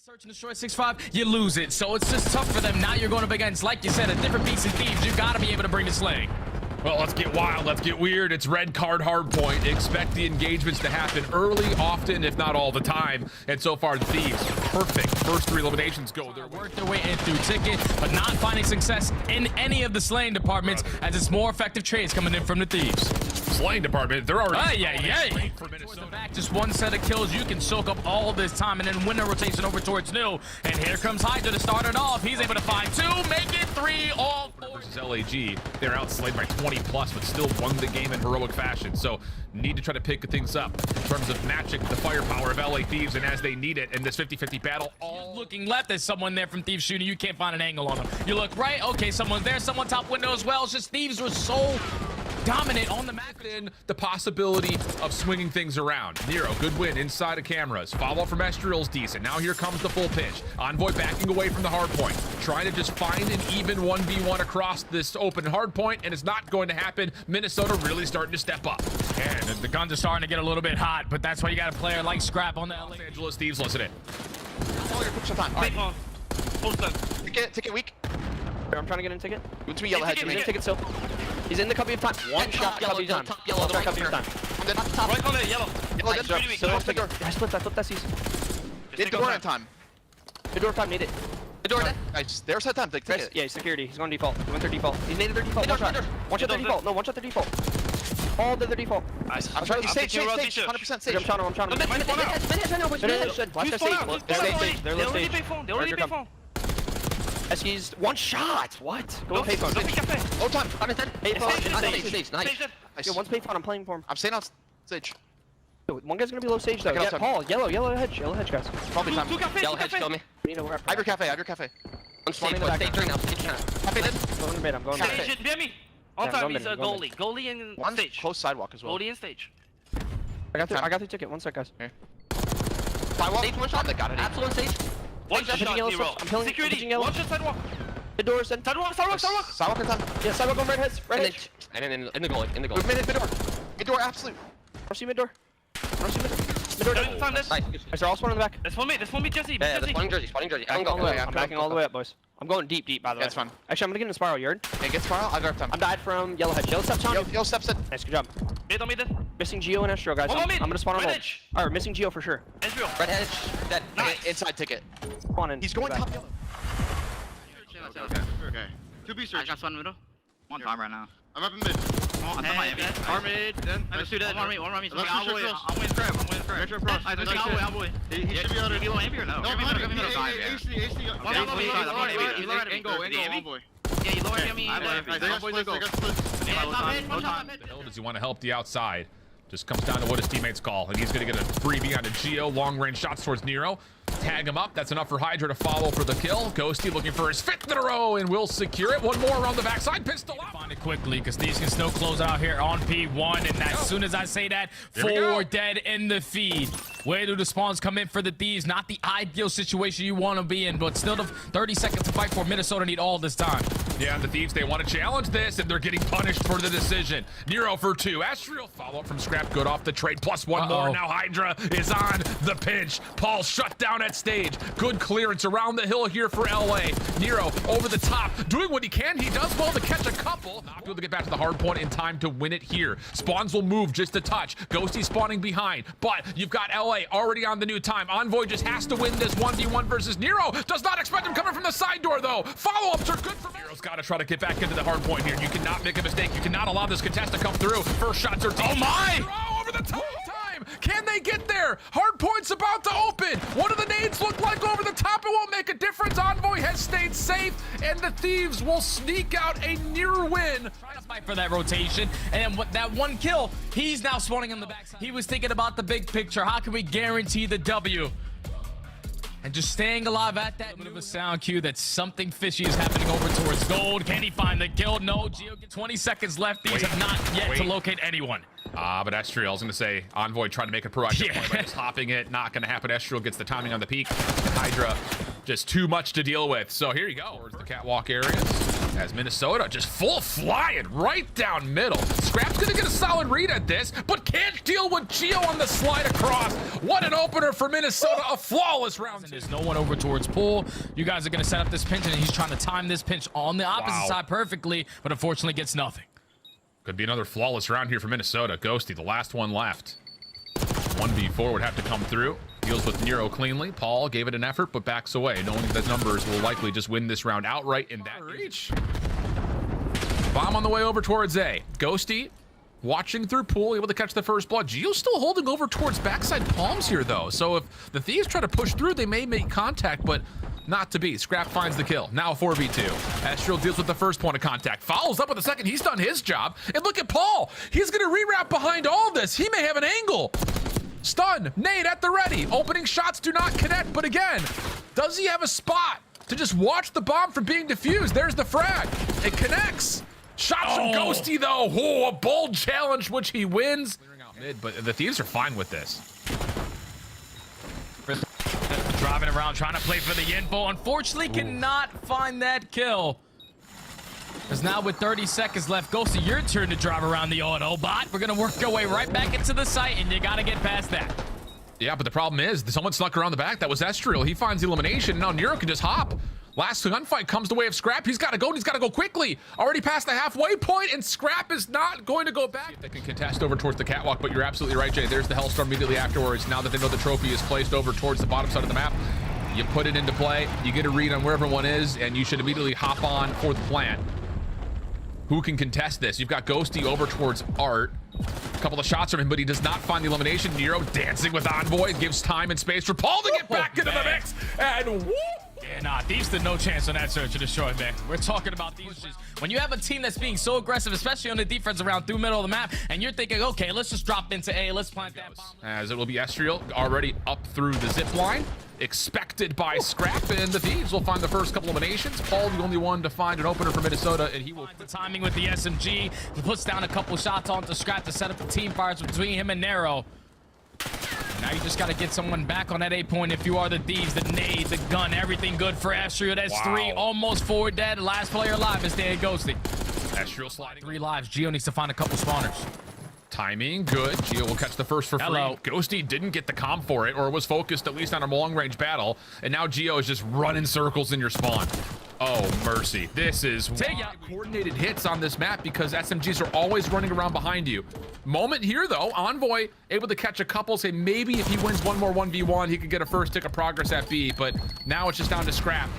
Search and destroy 6-5, you lose it. So it's just tough for them. Now you're going up against, like you said, a different beast in Thieves. You've got to be able to bring the slaying. Well, let's get wild. Let's get weird. It's red card hardpoint. Expect the engagements to happen early, often, if not all the time. And so far, the Thieves, perfect. First three eliminations go. They're worked their way in through Ticket, but not finding success in any of the slaying departments as it's more effective trades coming in from the Thieves. Slaying department, they're already for Minnesota. Back, just one set of kills, you can soak up all this time and then win a rotation over towards New. And here comes Hydra to start it off. He's able to find two, make it three, all four. Versus LAG, they're outslayed by 20 plus, but still won the game in heroic fashion. So need to try to pick things up in terms of matching the firepower of LA Thieves, and as they need it in this 50-50 battle. All looking left, there's someone there from Thieves shooting. You can't find an angle on them. You look right, okay, someone's there, someone top window as well. It's just Thieves were so dominant on the map. In the possibility of swinging things around. Nero, good win inside of cameras. Follow from Estriel's decent. Now here comes the full pitch. Envoy backing away from the hard point, trying to just find an even 1v1 across this open hard point, and it's not going to happen. Minnesota really starting to step up. And the guns are starting to get a little bit hot, but that's why you got a player like Scrap on the Los Angeles Thieves. Listen in. Ticket weak. I'm trying to get in Ticket. Go to me, yellow head. He's in Ticket still. He's in the cubby of time. One shot, cubby of time. Yellow, One shot, cubby of time. Top. Right on it, yellow. Yellow, Nice, dead. still off the door. I flipped that sees. Mid door in time. Mid door time, need it. Mid door dead. Nice. There's head time. Take it. Yeah, security. He's going default. He went their default. He's made their default. One shot. One shot their default. No, one shot their default. All their default. Nice. I'm trying to sage. 100% sage. I'm shot him. They're low stage. They already pay phone. He's one shot. What? Go pay phone. Low time. Nice. Yo, one's pay phone. I'm playing for him. I'm staying on stage. Yo, one guy's gonna be low stage though. Yeah, Paul. Yellow hedge, guys. Probably time. Yellow hedge, kill me. Hydra cafe. I'm spawning in the back. Cafe dead. I'm going to mid. I'm going to mid. Stage, behind me. All time he's a goalie. Goalie and One stage. close sidewalk as well. Goalie and stage. I got the ticket. One sec, guys. Sidewalk. Stage one shot. Got it. Absolute stage. One shot, yellow zero. I'm killing Security. One shot, sidewalk. Mid doors and Sidewalk. Sidewalk in time. yeah, sidewalk on red heads. Red And hedge. then in the goalie. Mid door. Mid door absolute. RC mid door. Mid door. Found this. Nice. Guys, they're all spawning in the back. That's for me, Jesse. Yeah, the spawning jersey. I'm Go. backing all the way up, boys. I'm going deep, by the way. That's fine. Actually, I'm gonna get in a spiral yard. Okay, get spiral. I got time. I'm died from yellow hedge. Yellow steps on. Yo, steps in. Nice, good job. Mid on me then. Missing Geo and Estro, guys. One more I'm mid. gonna spawn on Red hold. edge. Alright, missing Geo for sure. Israel. Red hedge. Dead. Nice. Inside ticket. Spawn in. He's going back. top yellow. Okay. Two B search. I got one middle. One time right now. I'm up in mid. Arm mid, then. Let's do that. One me. Let's I'm shoot cross. winning scrap. Metro cross. I'm winning. He should be out of He low envy or no? No, Give me middle side, AC. Yeah, you low envy on me. They got split. One top mid. Does he want to help the outside? Just comes down to what his teammates call, and he's going to get a freebie on a Geo. Long range shots towards Nero. Tag him up. That's enough for Hydra to follow for the kill. Ghosty looking for his fifth in a row and will secure it. One more around the backside. Pistol out. Find it quickly because these can still close out here on P1. And as soon as I say that, 4 dead in the feed. Where do the spawns come in for the Thieves? Not the ideal situation you want to be in, but still the 30 seconds to fight for. Minnesota need all this time. Yeah, the Thieves, they want to challenge this, and they're getting punished for the decision. Nero for 2. Astriel follow-up from Scrap. Good off the trade. Plus one more. Now Hydra is on the pinch. Paul shut down at stage. Good clearance around the hill here for LA. Nero over the top, doing what he can. He does well to catch a couple. Not able to get back to the hard point in time to win it here. Spawns will move just a touch. Ghosty spawning behind, but you've got LA already on the new time. Envoy just has to win this 1v1 versus Nero. Does not expect him coming from the side door, though. Follow-ups are good for Nero's got to try to get back into the hard point here. You cannot make a mistake. You cannot allow this contest to come through. First shots are deep. Oh my! Over the top. Can they get there? Hard point's about to open. What do the nades look like over the top? It won't make a difference. Envoy has stayed safe, and the Thieves will sneak out a near win. Trying to fight for that rotation, and then that one kill, he's now spawning on the backside. He was thinking about the big picture. How can we guarantee the W? And just staying alive at that bit of a sound cue that something fishy is happening over towards gold. Can he find the kill? No. Geo, 20 seconds left. These have not yet to locate anyone. But Estriel, I was going to say, Envoy tried to make a proactive play by just hopping it. Not going to happen. Estriel gets the timing on the peak. And Hydra, just too much to deal with. So here you go. Towards the catwalk areas. As Minnesota just full flying right down middle. Scrap's gonna get a solid read at this, but can't deal with Gio on the slide across. What an opener for Minnesota, a flawless round. There's no one over towards Pool. You guys are going to set up this pinch, and he's trying to time this pinch on the opposite side perfectly, but unfortunately gets nothing. Could be another flawless round here for Minnesota. Ghosty, the last one left. 1v4 would have to come through. Deals with Nero cleanly. Paul gave it an effort, but backs away, knowing that numbers will likely just win this round outright in that reach. Bomb on the way over towards A. Ghosty watching through Pool, able to catch the first blood. Gio's still holding over towards backside palms here, though. So if the Thieves try to push through, they may make contact, but not to be. Scrap finds the kill. Now 4v2. Astral deals with the first point of contact. Follows up with the second. He's done his job. And look at Paul. He's going to rewrap behind all this. He may have an angle. Stun. Nade at the ready. Opening shots do not connect. But again, does he have a spot to just watch the bomb from being defused? There's the frag. It connects. Shots from Ghosty, though. Oh, a bold challenge, which he wins. Clearing out mid, but the Thieves are fine with this. Driving around, trying to play for the info. Unfortunately, cannot find that kill. Because now with 30 seconds left, Ghosty, your turn to drive around the Autobot. We're going to work our way right back into the site, and you got to get past that. Yeah, but the problem is, someone snuck around the back. That was Estriel. He finds the elimination. Now Nero can just hop. Last gunfight comes the way of Scrap. He's got to go, and he's got to go quickly. Already past the halfway point, and Scrap is not going to go back. They can contest over towards the catwalk, but you're absolutely right, Jay. There's the Hellstorm immediately afterwards. Now that they know the trophy is placed over towards the bottom side of the map, you put it into play, you get a read on where everyone is, and you should immediately hop on for the plant. Who can contest this? You've got Ghosty over towards Art. A couple of shots from him, but he does not find the elimination. Nero dancing with Envoy, gives time and space for Paul to get back into the mix, and woo! Yeah, nah, Thieves stood no chance on that search and destroy, man. We're talking about these. When you have a team that's being so aggressive, especially on the defense around through middle of the map, and you're thinking, okay, let's just drop into A, let's plant that bomb. As it will be Estriel already up through the zip line, expected by Scrap, and the Thieves will find the first couple eliminations. Paul, the only one to find an opener for Minnesota, and he will the timing with the SMG. He puts down a couple shots onto Scrap to set up the team fires between him and Nero. Now you just got to get someone back on that A point if you are the Thieves. The nade, the gun, everything good for Estriel. That's 3, almost 4 dead. Last player alive is Dan Ghosty. Estriel sliding. 3 lives. Gio needs to find a couple spawners. Timing good. Gio will catch the first for free. Ghosty didn't get the comp for it, or was focused at least on a long-range battle, and now Gio is just running circles in your spawn. Oh, mercy. This is coordinated hits on this map because SMGs are always running around behind you. Moment here, though. Envoy able to catch a couple, say maybe if he wins one more 1v1, he could get a first tick of progress at B, but now it's just down to Scrap.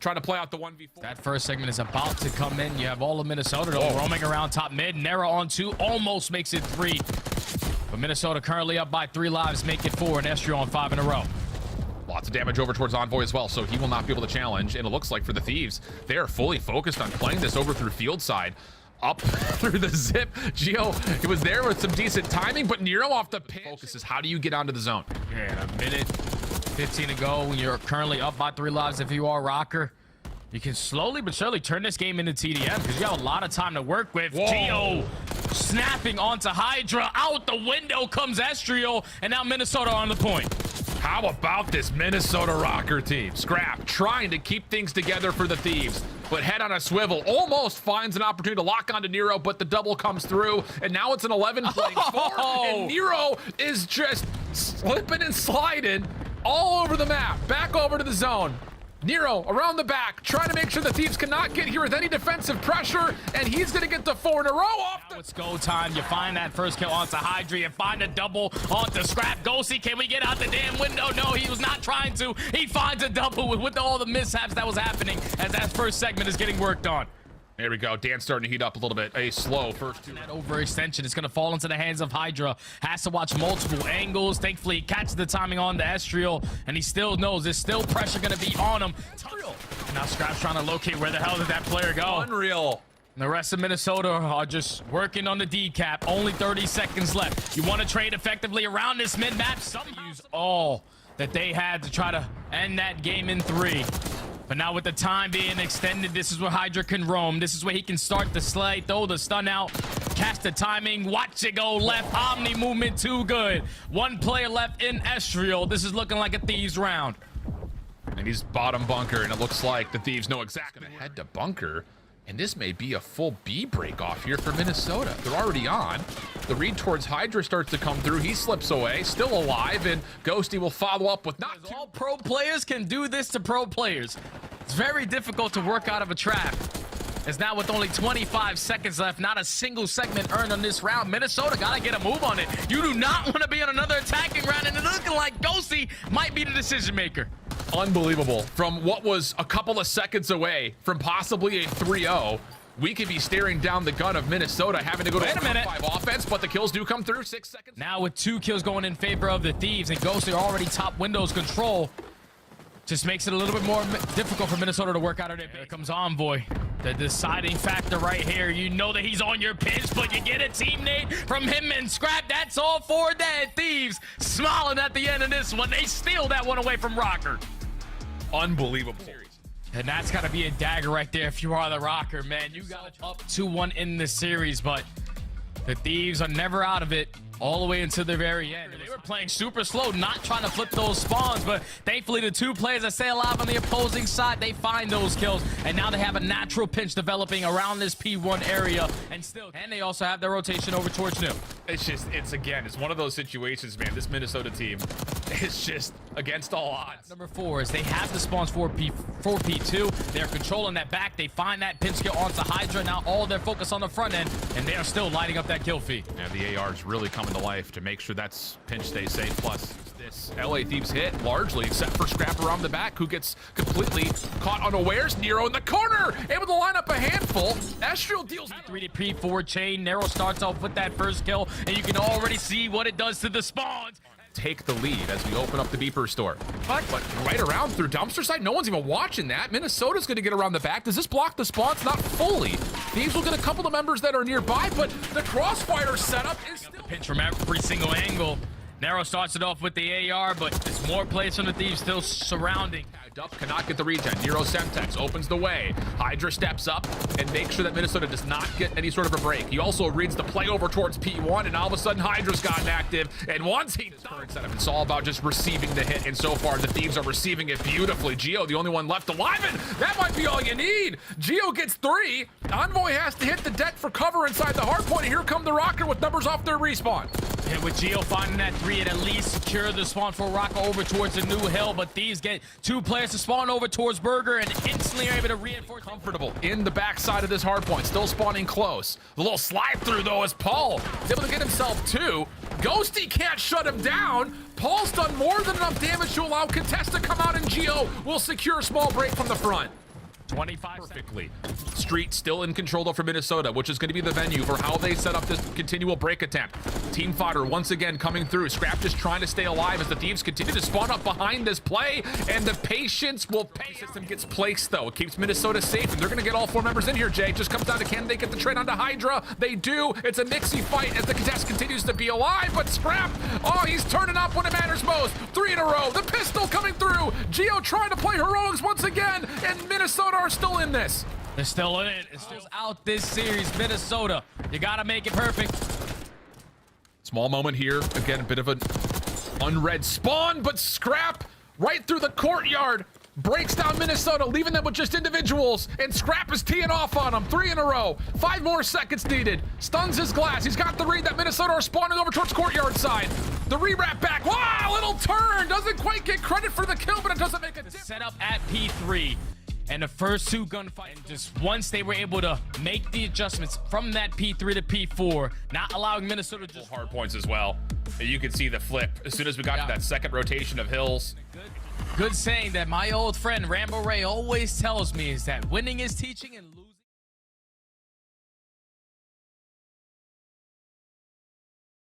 Trying to play out the 1v4. That first segment is about to come in. You have all of Minnesota roaming around top mid. Nero on 2, almost makes it 3. But Minnesota currently up by 3 lives, make it 4, and Estriel on 5 in a row. Lots of damage over towards Envoy as well, so he will not be able to challenge. And it looks like for the Thieves, they are fully focused on playing this over through field side. Up through the zip. Gio, he was there with some decent timing, but Nero off the pitch. Focus is how do you get onto the zone? Yeah, a minute 15 to go when you're currently up by 3 lives. If you are ROKKR, you can slowly but surely turn this game into TDM because you have a lot of time to work with. Gio snapping onto Hydra. Out the window comes Estriel, and now Minnesota on the point. How about this Minnesota ROKKR team? Scrap trying to keep things together for the Thieves, but head on a swivel. Almost finds an opportunity to lock onto Nero, but the double comes through, and now it's an 11 playing 4, and Nero is just slipping and sliding all over the map. Back over to the zone. Nero around the back, trying to make sure the Thieves cannot get here with any defensive pressure, and he's going to get the 4 in a row off. Now it's go time. You find that first kill onto Hydra. You find a double onto Scrap. Ghosty, can we get out the damn window? No, he was not trying to. He finds a double with all the mishaps that was happening as that first segment is getting worked on. There we go. Dan's starting to heat up a little bit. A slow first 2. That overextension is going to fall into the hands of Hydra. Has to watch multiple angles. Thankfully, he catches the timing on the Estriel, and he still knows there's still pressure going to be on him. Now Scrap's trying to locate where the hell did that player go. Unreal. And the rest of Minnesota are just working on the decap. Only 30 seconds left. You want to trade effectively around this mid-map? Some use all that they had to try to end that game in 3. But now with the time being extended, this is where Hydra can roam. This is where he can start the slay, throw the stun out, catch the timing, watch it go left. Omni movement too good. 1 player left in Estriel. This is looking like a Thieves round. And he's bottom bunker, and it looks like the Thieves know exactly. Head to bunker. And this may be a full B break off here for Minnesota. They're already on. The read towards Hydra starts to come through. He slips away, still alive, and Ghosty will follow up with not All pro players can do this to pro players. It's very difficult to work out of a trap. As now with only 25 seconds left, not a single segment earned on this round. Minnesota gotta get a move on it. You do not want to be on another attacking round, and it's looking like Ghosty might be the decision maker. unbelievable. From what was a couple of seconds away from possibly a 3-0, we could be staring down the gun of Minnesota, having to go to Wait a minute. 5 offense, but the kills do come through. 6 seconds. Now with 2 kills going in favor of the Thieves, and Ghosty already top Windows control, just makes it a little bit more difficult for Minnesota to work out of it. Here comes Envoy, the deciding factor right here. You know that he's on your pinch, but you get a teammate from him and Scrap. That's all for that. Thieves smiling at the end of this one. They steal that one away from ROKKR. Unbelievable. And that's got to be a dagger right there if you are the ROKKR, man. You got up 2-1 in this series, but the Thieves are never out of it all the way until the very end. They were playing super slow, not trying to flip those spawns, but thankfully the 2 players that stay alive on the opposing side, they find those kills, and now they have a natural pinch developing around this P1 area, and they also have their rotation over towards New. It's one of those situations, man. This Minnesota team is just against all odds. Number 4 is they have the spawns for P2. They're controlling that back. They find that pinch kill onto Hydra. Now all their focus on the front end, and they are still lighting up that kill feed. And the AR is really coming to life to make sure that's pinch stays safe. Plus, this LA Thieves hit largely, except for Scrap around the back, who gets completely caught unawares. Nero in the corner, able to line up a handful. Astral deals 3 to P4 chain. Nero starts off with that first kill, and you can already see what it does to the spawns. Take the lead as we open up the beeper store. But right around through dumpster side, no one's even watching that. Minnesota's going to get around the back. Does this block the spawns? Not fully. Thieves will get a couple of members that are nearby, but the crossfire setup is still Pinch from every single angle. Nero starts it off with the AR, but there's more plays from the Thieves still surrounding. up, cannot get the regen. Nero Semtex opens the way. Hydra steps up and makes sure that Minnesota does not get any sort of a break. He also reads the play over towards P1, and all of a sudden Hydra's gotten active. And once he current setup, it's all about just receiving the hit. And so far, the Thieves are receiving it beautifully. Geo, the only one left alive, and that might be all you need. Geo gets 3. Envoy has to hit the deck for cover inside the hard point. And here come the ROKKR with numbers off their respawn. And with Geo finding that 3, it at least secure the spawn for ROKKR over towards the new hill. But Thieves get 2 players to spawn over towards Burger and instantly are able to reinforce. Comfortable in the backside of this hard point, still spawning close. The little slide through though is Paul is able to get himself 2. Ghosty can't shut him down. Paul's done more than enough damage to allow Contest to come out, and Geo will secure a small break from the front. 25 Perfectly. Street still in control though for Minnesota, which is going to be the venue for how they set up this continual break attempt. Team Fodder once again coming through. Scrap just trying to stay alive as the Thieves continue to spawn up behind this play, and the patience will pay. System gets placed though. It keeps Minnesota safe, and they're going to get all 4 members in here, Jay. Just comes down to can they get the trade onto Hydra? They do. It's a mixy fight as the contest continues to be alive, but Scrap, oh, he's turning up when it matters most. 3 in a row. The pistol coming through. Geo trying to play heroics once again, and Minnesota are still in this. They're still in it. It's still out this series. Minnesota, you gotta make it perfect. Small moment here. Again, a bit of an unread spawn, but Scrap right through the courtyard breaks down Minnesota, leaving them with just individuals, and Scrap is teeing off on them. 3 in a row. 5 more seconds needed. Stuns his glass. He's got the read that Minnesota are spawning over towards courtyard side. The re-wrap back. Wow, little turn. Doesn't quite get credit for the kill, but it doesn't make a difference. Set up at P3. And the first 2 gunfights, and just once they were able to make the adjustments from that P3 to P4, not allowing Minnesota to just hard points as well. You can see the flip as soon as we got to that second rotation of hills. Good saying that my old friend Rambo Ray always tells me is that winning is teaching and